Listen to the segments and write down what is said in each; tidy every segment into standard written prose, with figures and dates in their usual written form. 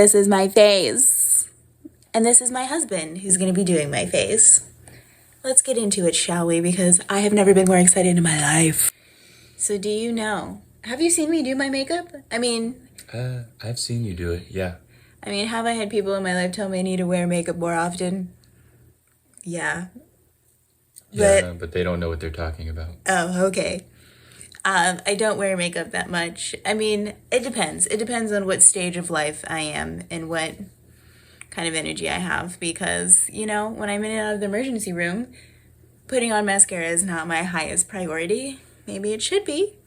This is my face. And this is my husband who's going to be doing my face. Let's get into it, shall we? Because I have never been more excited in my life. So do you know? Have you seen me do my makeup? I've seen you do it, yeah. Have I had people in my life tell me I need to wear makeup more often? Yeah. But they don't know what they're talking about. Oh, okay. I don't wear makeup that much. It depends. It depends on what stage of life I am and what kind of energy I have. Because, when I'm in and out of the emergency room, putting on mascara is not my highest priority. Maybe it should be.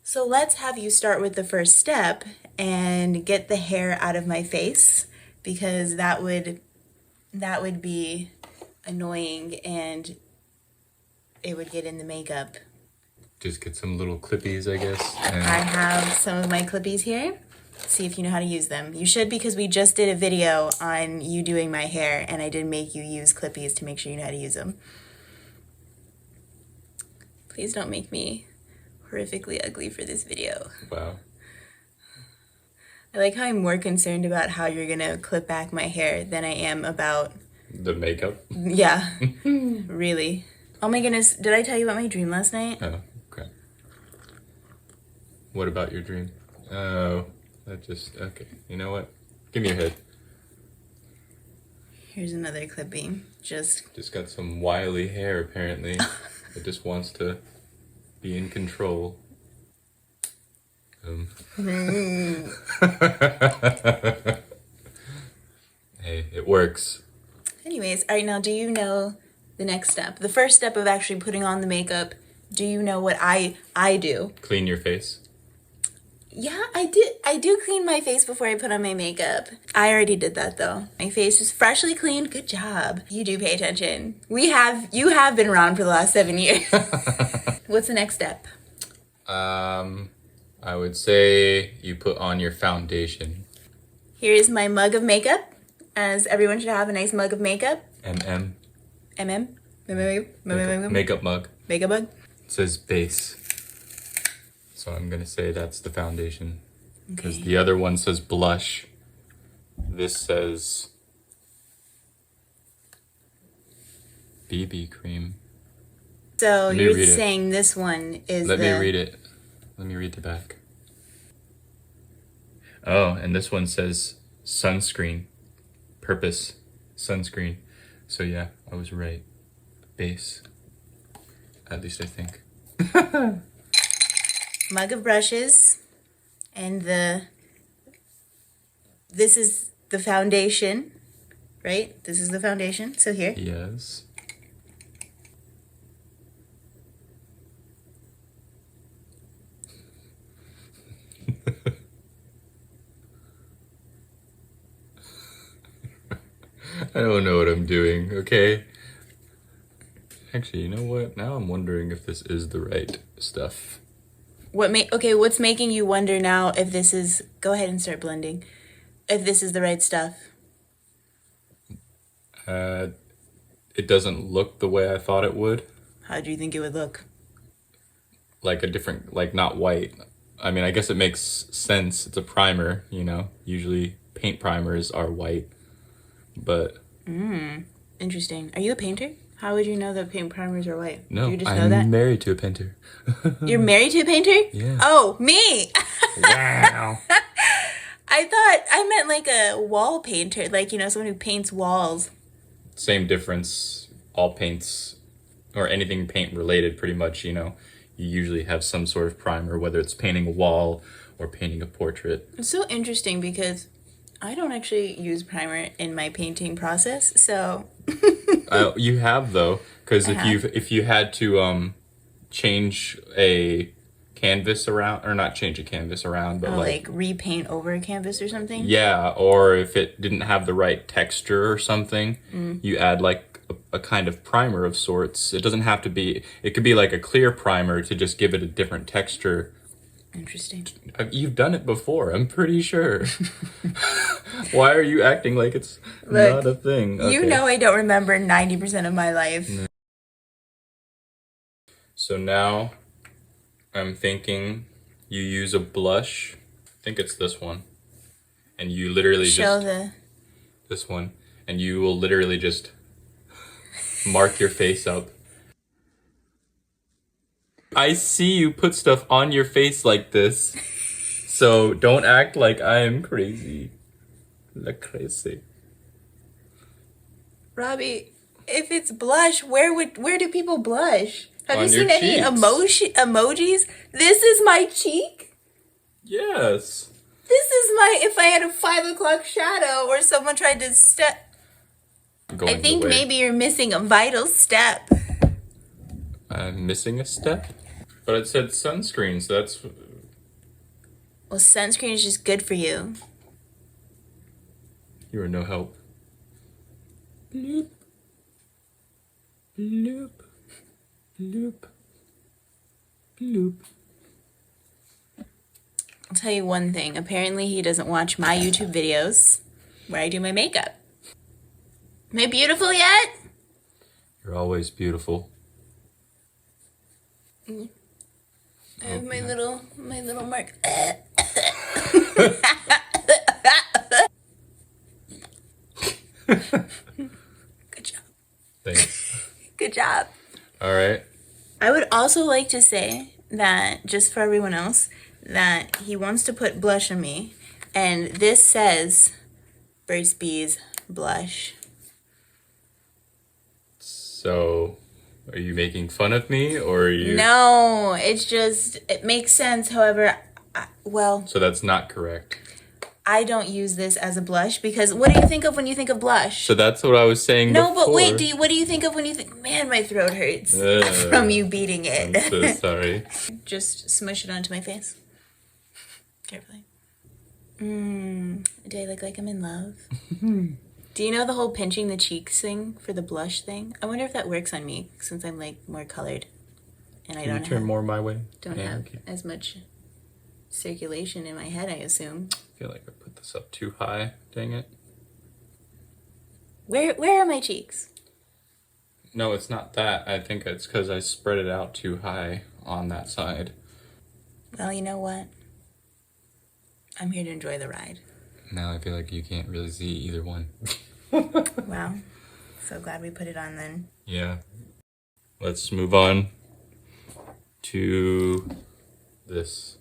So let's have you start with the first step and get the hair out of my face, because that would be annoying and it would get in the makeup. Just get some little clippies, I guess. I have some of my clippies here. See if you know how to use them. You should, because we just did a video on you doing my hair and I did make you use clippies to make sure you know how to use them. Please don't make me horrifically ugly for this video. Wow. I like how I'm more concerned about how you're gonna clip back my hair than I am about the makeup. Yeah. Really. Oh my goodness, did I tell you about my dream last night? Oh, okay. What about your dream? Oh, okay. You know what? Give me your head. Here's another clipping. Just got some wily hair, apparently. It just wants to be in control. Hey, it works. Anyways, all right, now do you know the next step? The first step of actually putting on the makeup, do you know what I do? Clean your face. Yeah, I do clean my face before I put on my makeup. I already did that though. My face is freshly cleaned. Good job. You do pay attention. You have been around for the last 7 years. What's the next step? I would say you put on your foundation. Here's my mug of makeup, as everyone should have a nice mug of makeup. MM. Makeup mug. Makeup mug? It says base. So I'm going to say that's the foundation. Because the other one says blush. This says BB cream. So you're saying this one is Let me read it. Let me read the back. Oh, and this one says sunscreen. Purpose. Sunscreen. So yeah, I was right. Base. At least I think. Mug of brushes. And this is the foundation, right? This is the foundation. So here. Yes. I don't know what I'm doing, okay? Actually, you know what? Now I'm wondering if this is the right stuff. What's making you wonder now if this is... Go ahead and start blending. If this is the right stuff. It doesn't look the way I thought it would. How do you think it would look? Like a different... Like, not white. I guess it makes sense. It's a primer, Usually paint primers are white. But... Interesting. Are you a painter? How would you know that paint primers are white? No, you just know that? I'm married to a painter. You're married to a painter? Yeah. Oh, me! Wow. I meant like a wall painter. Like, someone who paints walls. Same difference. All paints, or anything paint related pretty much, you usually have some sort of primer, whether it's painting a wall or painting a portrait. It's so interesting because I don't actually use primer in my painting process, so... You have though, because if you had to change a canvas around, or not change a canvas around, but like repaint over a canvas or something. Yeah, or if it didn't have the right texture or something, you add like a kind of primer of sorts. It doesn't have to be. It could be like a clear primer to just give it a different texture. Interesting. You've done it before, I'm pretty sure. Why are you acting like it's not a thing? Okay. You know I don't remember 90% of my life. No. So now I'm thinking you use a blush. I think it's this one. and you literally Show just this one, and you will literally just mark your face up. I see you put stuff on your face like this, so don't act like I am crazy. Like crazy. Robbie, if it's blush, where do people blush? Have On you seen your any cheeks. emojis? This is my cheek. Yes. This is my, if I had a 5 o'clock shadow or someone tried to step. I think maybe you're missing a vital step. I'm missing a step? But it said sunscreen, so that's... Well, sunscreen is just good for you. You are no help. Bloop. Bloop. Bloop. Bloop. I'll tell you one thing. Apparently he doesn't watch my YouTube videos where I do my makeup. Am I beautiful yet? You're always beautiful. I have my little mark. Good job. Thanks. Good job. All right. I would also like to say that, just for everyone else, that he wants to put blush on me, and this says Burt's Bees blush. So, are you making fun of me, or are you... No, it makes sense. However, So that's not correct. I don't use this as a blush because what do you think of when you think of blush? So that's what I was saying No, before. but wait, what do you think of when you think... Man, my throat hurts from you beating it. I'm so sorry. Just smush it onto my face. Carefully. Do I look like I'm in love? Do you know the whole pinching the cheeks thing for the blush thing? I wonder if that works on me since I'm like more colored and Can you turn more my way? don't have as much circulation in my head, I assume. I feel like I put this up too high. Dang it. Where are my cheeks? No, it's not that. I think it's because I spread it out too high on that side. Well, you know what? I'm here to enjoy the ride. Now I feel like you can't really see either one. Wow. So glad we put it on then. Yeah. Let's move on to this.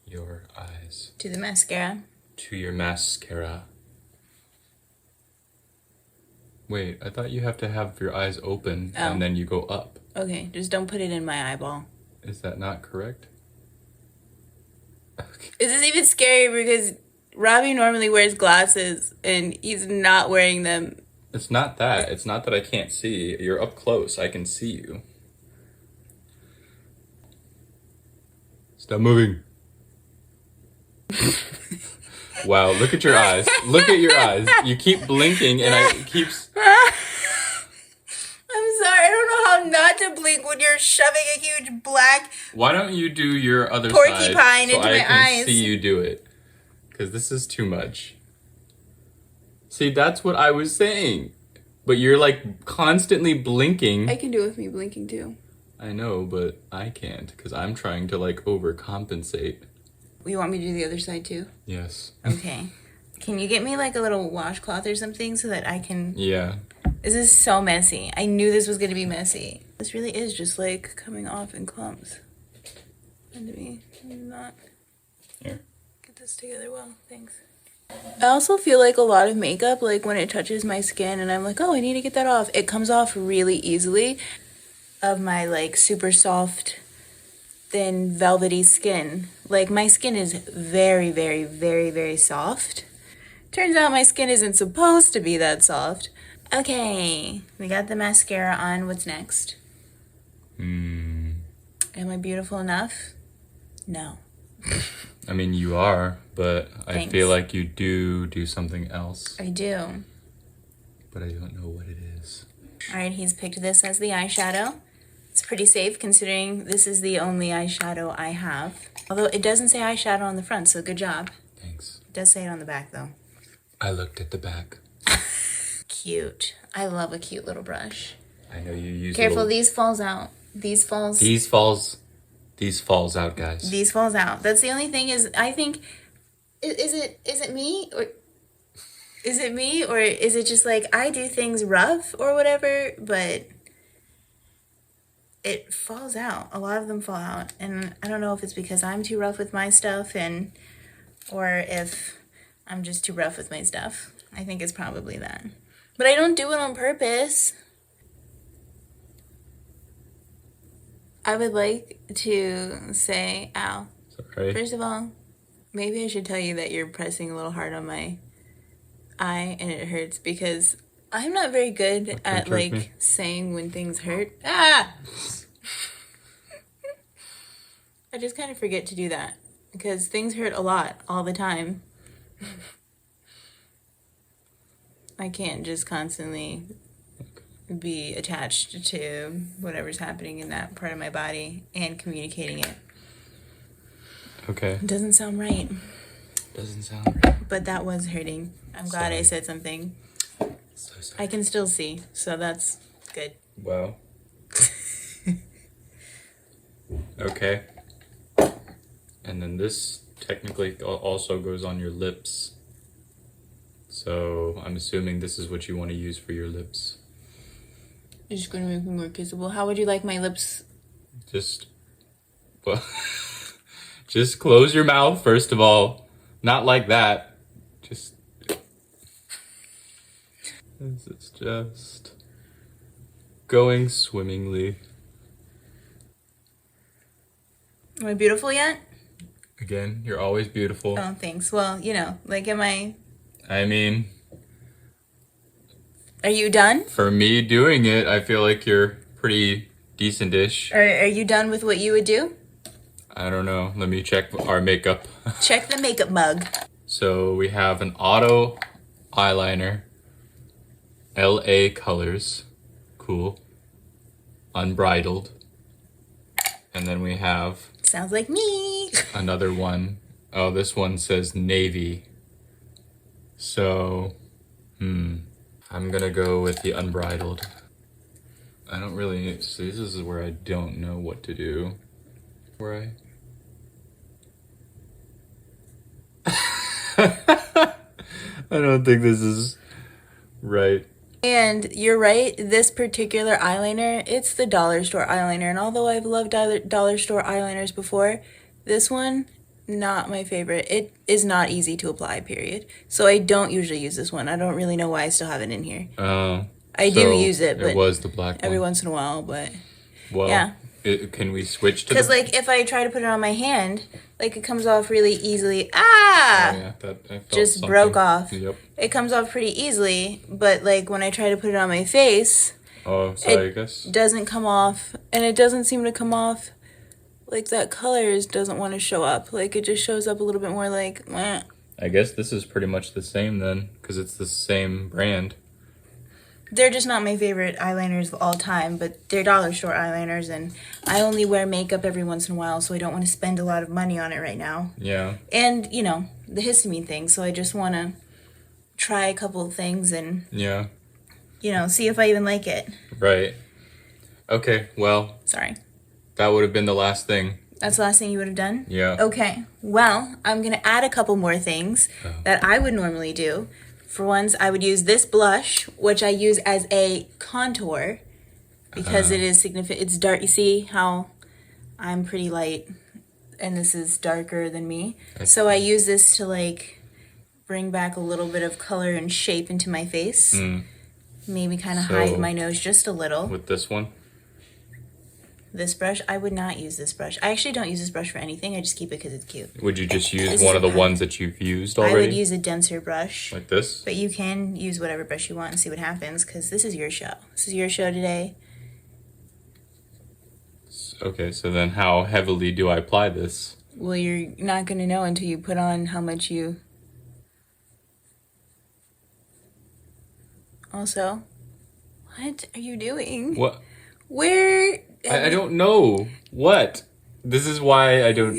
Your eyes. To the mascara. To your mascara. Wait, I thought you have to have your eyes open and then you go up. Okay, just don't put it in my eyeball. Is that not correct? Okay. Is this even scary because Robbie normally wears glasses and he's not wearing them. It's not that. It's not that I can't see. You're up close. I can see you. Stop moving. Wow, look at your eyes. Look at your eyes. You keep blinking and I keep... I'm sorry, I don't know how not to blink when you're shoving a huge black... Why don't you do your other porcupine side into so I my can eyes. see you do it? Because this is too much. See, that's what I was saying. But you're like constantly blinking. I can do it with me blinking too. I know, but I can't because I'm trying to like overcompensate. You want me to do the other side too? Yes. Okay. Can you get me like a little washcloth or something so that I can... Yeah. This is so messy. I knew this was going to be messy. This really is just like coming off in clumps. And to me, not... Here. Get this together well. Thanks. I also feel like a lot of makeup, like when it touches my skin and I'm like, oh, I need to get that off. It comes off really easily of my like super soft, thin, velvety skin. Like my skin is very, very, very, very soft. Turns out my skin isn't supposed to be that soft. Okay, we got the mascara on. What's next? Am I beautiful enough? No. I mean, you are, but I Thanks. feel like you do something else. I do. But I don't know what it is. All right, he's picked this as the eyeshadow. It's pretty safe considering this is the only eyeshadow I have. Although it doesn't say eyeshadow on the front, so good job. Thanks. It does say it on the back though. I looked at the back. Cute. I love a cute little brush. I know you use Careful, little... these falls out. These falls These falls out, guys. These falls out. That's the only thing is, I think Is it me, or is it just like I do things rough or whatever, but it falls out. A lot of them fall out, and I don't know if it's because I'm too rough with my stuff, and or if I'm just too rough with my stuff. I think it's probably that. But I don't do it on purpose. I would like to say, ow. Sorry. First of all, maybe I should tell you that you're pressing a little hard on my eye and it hurts, because I'm not very good at like saying when things hurt. Ah! I just kind of forget to do that because things hurt a lot all the time. I can't just constantly be attached to whatever's happening in that part of my body and communicating it. Okay. It doesn't sound right. Doesn't sound right. But that was hurting. I'm glad I said something. So sorry. I can still see, so that's good. Wow. Okay. And then this technically also goes on your lips. So I'm assuming this is what you want to use for your lips. You're just going to make me more kissable. How would you like my lips? Just, well, just close your mouth, first of all. Not like that. Just, this is just going swimmingly. Am I beautiful yet? Again, you're always beautiful. Oh, thanks. Well, you know, like, am I... I mean... Are you done? For me doing it, I feel like you're pretty decent-ish. Are you done with what you would do? I don't know. Let me check our makeup. Check the makeup mug. So we have an auto eyeliner. LA Colors. Cool. Unbridled. And then we have... Sounds like me. Another one. Oh, this one says navy. So, I'm gonna go with the unbridled. I don't really, so this is where I don't know what to do. Where I don't think this is right. And you're right, this particular eyeliner, it's the dollar store eyeliner. And although I've loved dollar store eyeliners before, this one, not my favorite. It is not easy to apply, period. So I don't usually use this one. I don't really know why I still have it in here. I do use it, but it was the black one. Every once in a while, but well, yeah. Can we switch to because like if I try to put it on my hand, like it comes off really easily. Ah! Oh, yeah, that, I felt just something. broke off. Yep. It comes off pretty easily, but like when I try to put it on my face, oh, so I guess doesn't come off, and it doesn't seem to come off like that colors doesn't want to show up. Like it just shows up a little bit more like meh. I guess this is pretty much the same then, because it's the same brand. They're just not my favorite eyeliners of all time, but they're dollar store eyeliners, and I only wear makeup every once in a while, so I don't want to spend a lot of money on it right now. Yeah. And, you know, the histamine thing, so I just want to try a couple of things and, yeah, you know, see if I even like it. Right. Okay, well. Sorry. That would have been the last thing. That's the last thing you would have done? Yeah. Okay, well, I'm going to add a couple more things that I would normally do. For once, I would use this blush, which I use as a contour because it is significant. It's dark. You see how I'm pretty light and this is darker than me. So I use this to like bring back a little bit of color and shape into my face. Maybe kind of hide my nose just a little. With this one? This brush, I would not use this brush. I actually don't use this brush for anything. I just keep it because it's cute. Would you just use one of the ones that you've used already? I would use a denser brush. Like this? But you can use whatever brush you want and see what happens because this is your show. This is your show today. Okay, so then how heavily do I apply this? Well, you're not going to know until you put on how much you... Also, what are you doing? What? Where... I don't know. What? This is why I don't...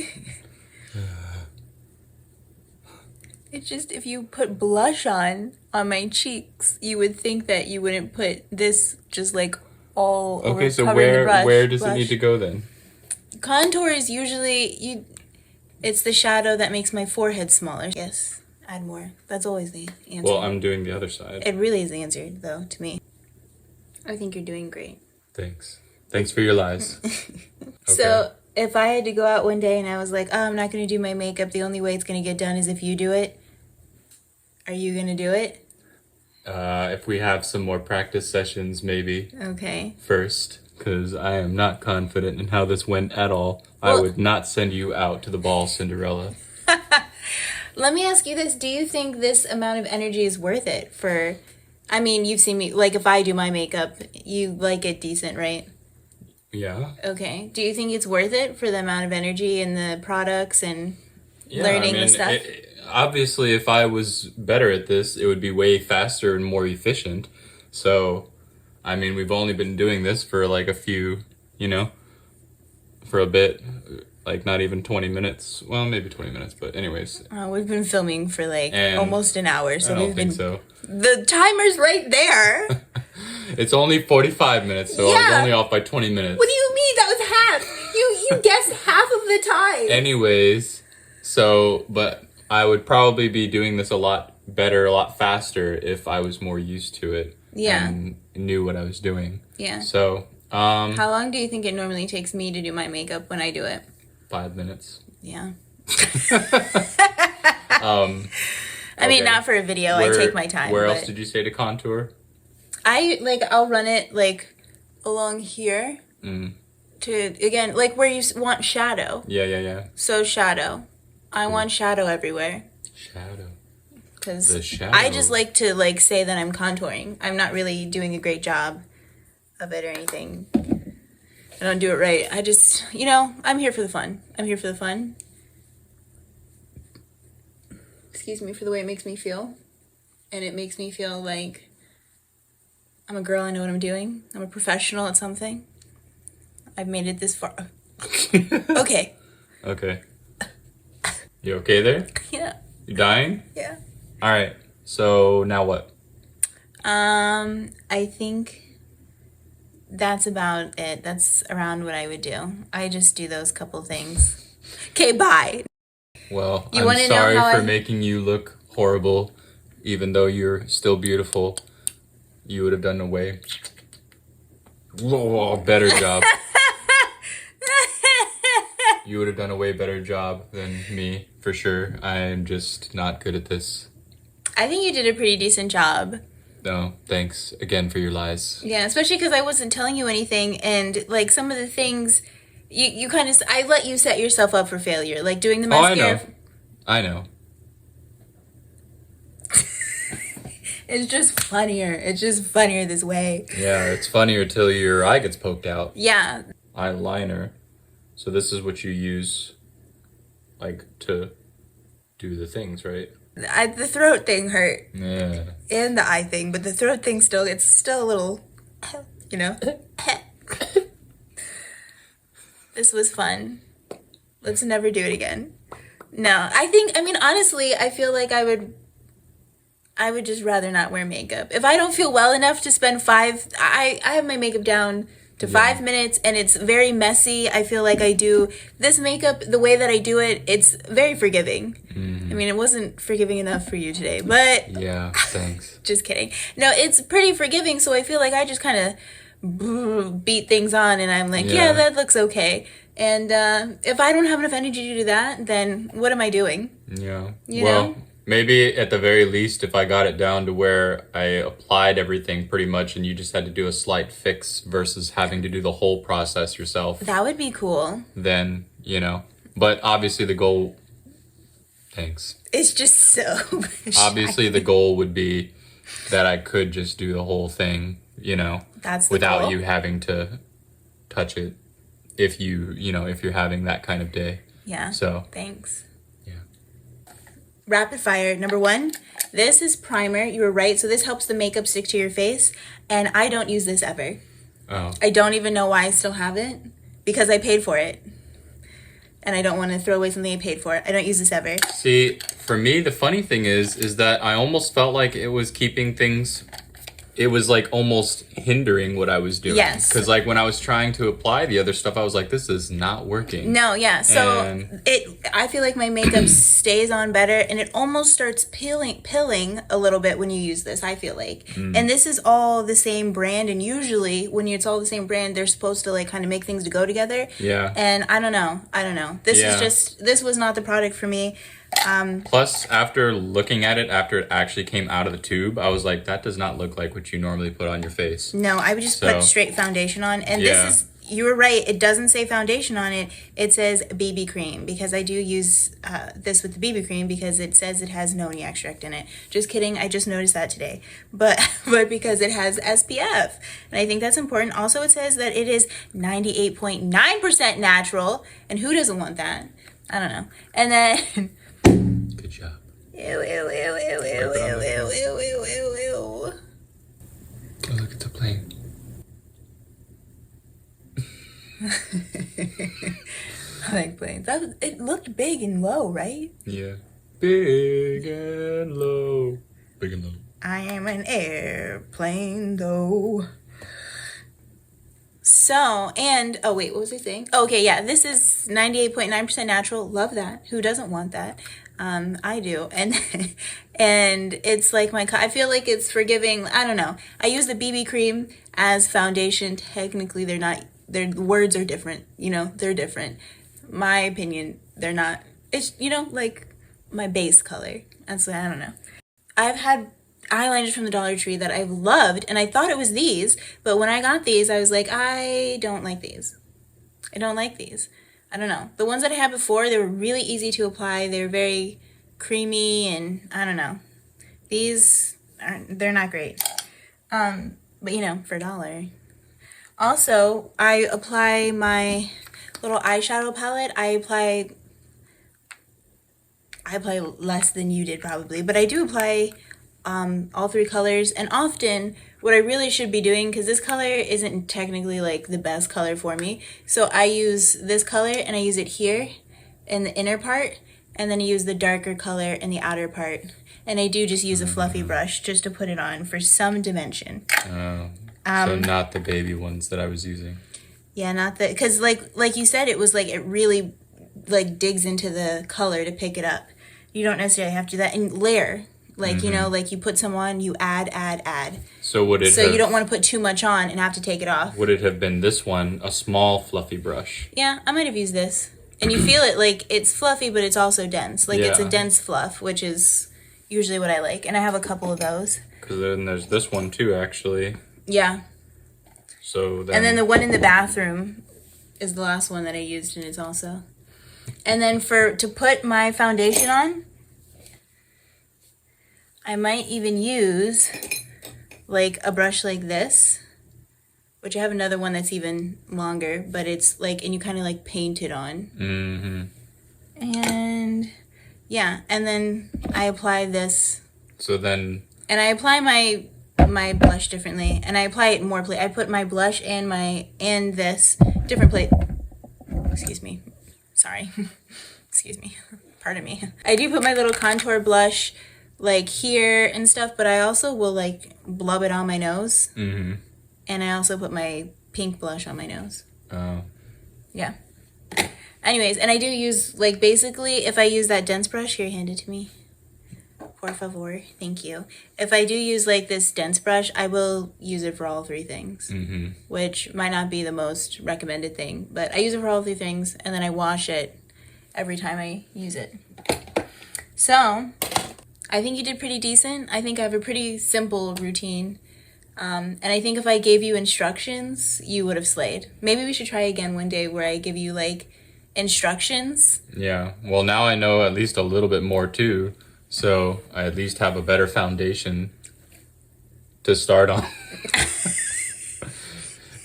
It's just if you put blush on my cheeks, you would think that you wouldn't put this just like all over. Okay, so covering the brush, where does it need to go then? Contour is usually It's the shadow that makes my forehead smaller. Yes, add more. That's always the answer. Well, I'm doing the other side. It really is the answer, though, to me. I think you're doing great. Thanks. Thanks for your lies. Okay. So, if I had to go out one day and I was like, oh, I'm not going to do my makeup, the only way it's going to get done is if you do it, are you going to do it? If we have some more practice sessions, maybe. Okay. First, because I am not confident in how this went at all. I would not send you out to the ball, Cinderella. Let me ask you this. Do you think this amount of energy is worth it for... I mean, you've seen me... Like, if I do my makeup, you like it decent, right? Yeah. Okay. Do you think it's worth it for the amount of energy and the products and learning the stuff? Obviously, if I was better at this, it would be way faster and more efficient. So, I mean, we've only been doing this for like a few, for a bit. Like not even 20 minutes. Well, maybe 20 minutes, but anyways. We've been filming for like almost an hour. So I don't think so. The timer's right there. It's only 45 minutes, so I was only off by 20 minutes. What do you mean? That was half. You guessed half of the time. Anyways, but I would probably be doing this a lot better, a lot faster if I was more used to it. Yeah. And knew what I was doing. Yeah. So, how long do you think it normally takes me to do my makeup when I do it? 5 minutes. Yeah. I mean, not for a video. I take my time. Where else did you say to contour? I'll run it like along here to, again, like where you want shadow. Yeah. So shadow. I want shadow everywhere. Shadow. Because The shadow. I just like to say that I'm contouring. I'm not really doing a great job of it or anything. I don't do it right. I just, I'm here for the fun. I'm here for the fun. Excuse me for the way it makes me feel. And it makes me feel like I'm a girl, I know what I'm doing. I'm a professional at something. I've made it this far. Okay. Okay. You okay there? Yeah. You dying? Yeah. All right. So now what? I think that's about it. That's around what I would do. I just do those couple things. Okay, bye. Well, You I'm wanna know sorry how for making you look horrible, even though you're still beautiful. You would have done a better job. You would have done a way better job than me, for sure. I am just not good at this. I think you did a pretty decent job. No, thanks again for your lies. Yeah, especially because I wasn't telling you anything, and like some of the things, you kind of, I let you set yourself up for failure, like doing the mascara. I know. It's just funnier. It's just funnier this way. Yeah, it's funnier till your eye gets poked out. Yeah. Eyeliner. So this is what you use, like, to do the things, right? The throat thing hurt. Yeah. And the eye thing, but the throat thing it's still a little, This was fun. Let's never do it again. No, honestly, I feel like I would just rather not wear makeup. If I don't feel well enough to spend I have my makeup down to 5 minutes and it's very messy. I feel like I do this makeup, the way that I do it, it's very forgiving. I mean, it wasn't forgiving enough for you today, but... Yeah, thanks. Just kidding. No, it's pretty forgiving, so I feel like I just kind of beat things on and I'm like, yeah, that looks okay. And if I don't have enough energy to do that, then what am I doing? Yeah. You know? Maybe at the very least, if I got it down to where I applied everything pretty much and you just had to do a slight fix versus having to do the whole process yourself. That would be cool. Then, But obviously the goal... Thanks. It's just so... Obviously the goal would be that I could just do the whole thing, That's the without goal. you having to touch it if if you're having that kind of day. Yeah. So... Thanks. Yeah. Rapid fire. Number 1, this is primer. You were right. So this helps the makeup stick to your face. And I don't use this ever. Oh. I don't even know why I still have it. Because I paid for it. And I don't want to throw away something I paid for. I don't use this ever. See, for me, the funny thing is that I almost felt like it was keeping things it was like almost hindering what I was doing. Yes. Because like when I was trying to apply the other stuff, I was like, this is not working. No, yeah. So And- I feel like my makeup stays on better, and it almost starts pilling a little bit when you use this, I feel like. And this is all the same brand, and usually when it's all the same brand, they're supposed to like kind of make things to go together. Yeah. And I don't know. Yeah. This was not the product for me. Plus, after looking at it, after it actually came out of the tube, I was like, that does not look like what you normally put on your face. No, I would just So- put straight foundation on. And Yeah. this is, you were right, it doesn't say foundation on it. It says BB cream, because I do use this with the BB cream because it says it has noni extract in it. Just kidding, I just noticed that today. But because it has SPF. And I think that's important. Also, it says that it is 98.9% natural. And who doesn't want that? I don't know. And then... Good job. Ew, ew, ew, ew, ew, ew, ew, ew, ew, ew, ew. Oh, look, it's a plane. I like planes. It looked big and low, right? Yeah. Big and low. Big and low. I am an airplane, though. So, and, oh wait, what was I saying? Okay, yeah, this is 98.9% natural. Love that. Who doesn't want that? I do. And and it's like I feel like it's forgiving. I don't know. I use the BB cream as foundation. Technically, they're not, their words are different. They're different. My opinion, they're not. It's, like my base color. That's what, I don't know. I've had eyeliners from the Dollar Tree that I've loved, and I thought it was these, but when I got these, I was like, I don't like these. I don't like these. I don't know. The ones that I had before, they were really easy to apply. They were very creamy, and I don't know. These they're not great. But for $1. Also, I apply my little eyeshadow palette. I apply less than you did probably, but I do apply all 3 colors. And often what I really should be doing, because this color isn't technically like the best color for me, so I use this color and I use it here in the inner part, and then I use the darker color in the outer part, and I do just use a fluffy brush just to put it on for some dimension. So not the baby ones that I was using. Yeah, not the, because like you said, it was like it really like digs into the color to pick it up. You don't necessarily have to do that. And layer, like like you put some on, you add. So would it? So you don't want to put too much on and have to take it off. Would it have been this one, a small fluffy brush? Yeah, I might have used this. And you feel it, like it's fluffy, but it's also dense. Like it's a Yeah. dense fluff, which is usually what I like. And I have a couple of those. Because then there's this one too, actually. Yeah. So then. And then the one in the bathroom is the last one that I used, and it's also. And then to put my foundation on, I might even use like a brush like this, which I have another one that's even longer, but it's like, and you kind of like paint it on. And yeah, and then I apply this. So then. And I apply my blush differently, and I apply it more I put my blush and this different plate. Excuse me. Sorry. Excuse me. Pardon me. I do put my little contour blush like here and stuff, but I also will like blub it on my nose. And I also put my pink blush on my nose. Oh. Yeah. Anyways, and I do use like basically if I use that dense brush, here, hand it to me. Por favor. Thank you. If I do use like this dense brush, I will use it for all 3 things, which might not be the most recommended thing, but I use it for all 3 things, and then I wash it every time I use it. So I think you did pretty decent. I think I have a pretty simple routine. And I think if I gave you instructions, you would have slayed. Maybe we should try again one day where I give you like instructions. Yeah. Well, now I know at least a little bit more too. So I at least have a better foundation to start on.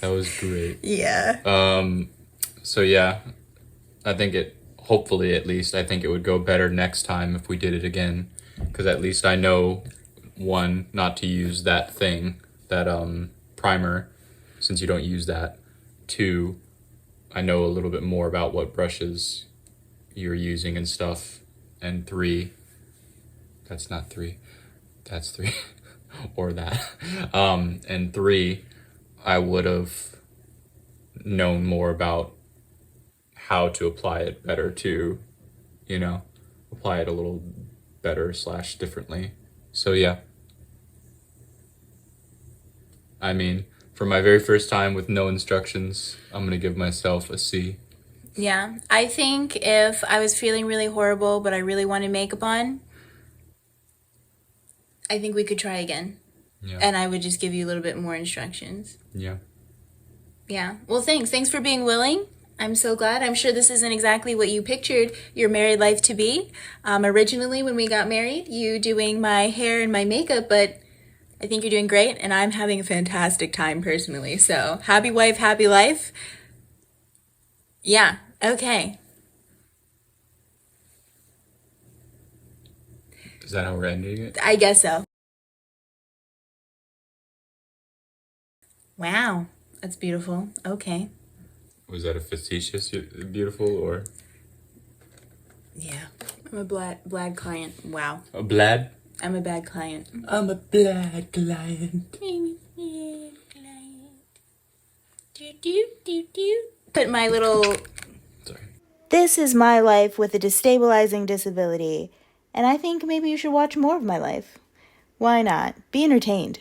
That was great. Yeah. So yeah, I think hopefully at least, I think it would go better next time if we did it again. Because at least I know, 1, not to use that thing, that primer, since you don't use that. 2, I know a little bit more about what brushes you're using and stuff. And 3, that's not 3. That's 3. or that. And three, I would have known more about how to apply it better to, you know, apply it a little better slash differently. So yeah, I mean, for my very first time with no instructions, I'm gonna give myself a C. Yeah, I think if I was feeling really horrible, but I really wanted makeup on, I think we could try again. Yeah. And I would just give you a little bit more instructions. Yeah. Yeah. Well, thanks. Thanks for being willing. I'm so glad. I'm sure this isn't exactly what you pictured your married life to be. Originally, when we got married, you doing my hair and my makeup, but I think you're doing great, and I'm having a fantastic time personally. So, happy wife, happy life. Yeah. Okay. Is that how we're ending it? I guess so. Wow. That's beautiful. Okay. Was that a facetious beautiful or Yeah. I'm a bad client. Wow. a blad? I'm a bad client. I'm a blad client. Put my little. Sorry. This is my life with a destabilizing disability, and I think maybe you should watch more of my life. Why not? Be entertained.